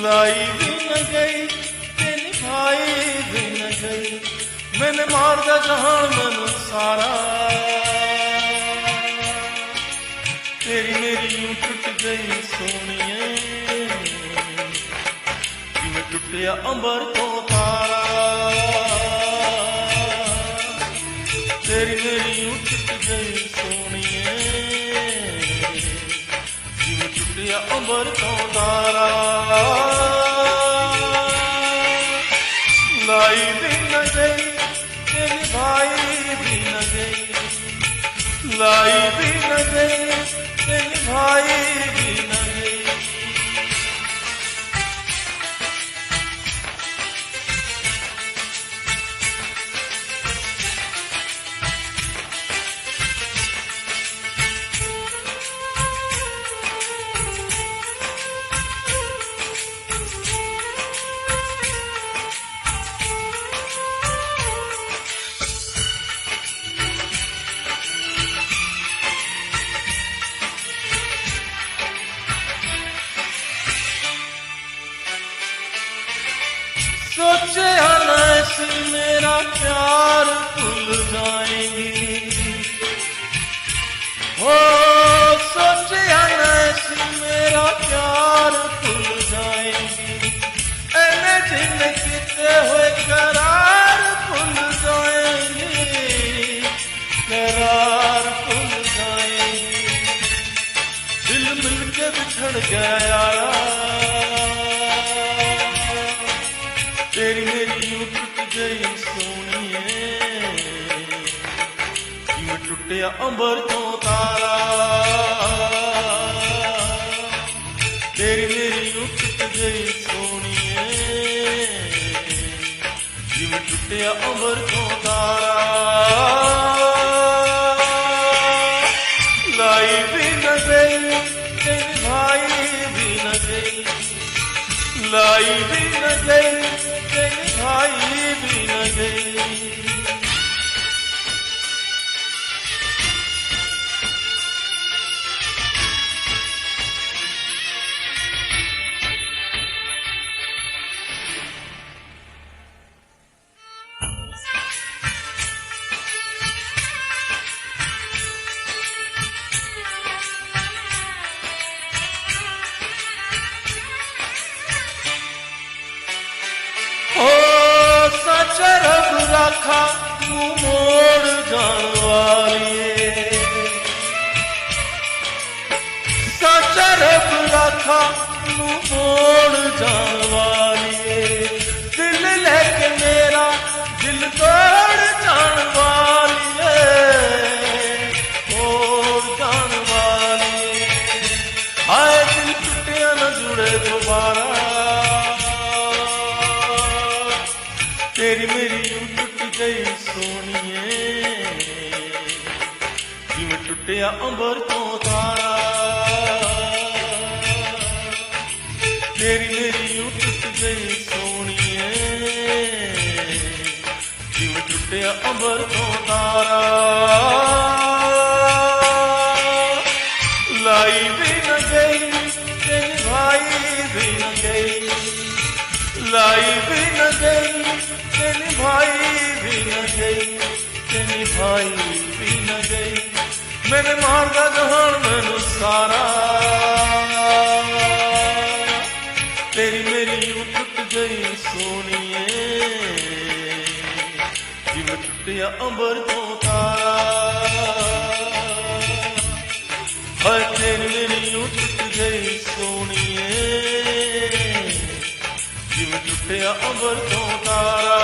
लाई भी न गई ते निभाई भी न गई, मैंने मार दा जहान मैनू सारा। तेरी मेरी यूं टुट गई सोनिए, जिवें टुटिया अंबर तो तारा। तेरी मेरी यूं टुट गई सोनिए, जिवें टुटिया अंबर तो तारा। लाई भी न गई ते निभाई भी न गई, लाई भी न गई ते निभाई भी न गई। सोचे ऐसी मेरा प्यार भूल जाएंगी, हो सोचे ऐसी मेरा प्यार भूल जाएंगी, ऐने जिन किते हुए करार भूल जाएंगी, करार भूल जाएंगी। दिल मिलके बिछड़ गया यारा, तेरी मेरी यूं टुट गई सोनिए, जिवें टुटिया अंबर तो तारा। तेरी मेरी यूं टुट गई सोनिए, जिवें टुटिया अंबर तो तारा। लाई भी न गई ते निभाई भी न गई, लाई भी न गई ते निभाई भी न गई। रब राखा मुँह मोड़ जान वालिए, साचा रब राखा मुँह मोड़ जान वालिए, दिल लेके मेरा दिल तोड़ जान वालिए, तोड़ जान वालिए। हाय दिल टूटिया न जुड़े दोबारा, तेरी मेरी यूं टुट गई सोनिए, जिवें टुटिया अंबर तो तारा। तेरी मेरी यूं टुट गई सोनिए, जिवें टुटिया अंबर तो तारा। लाई भी न गई ते निभाई भी न गई, लाई भी न गई ते निभाई भी न गई, ते निभाई भी न गई। मैंने मार दा जहान मैनू सारा, तेरी मेरी यूं टुट गई सोनिए, जिवें टुटिया अंबर तो तारा। हाय तेरी मेरी यूं टुट गई सोनिए, जिवें टुटिया अंबर तो तारा।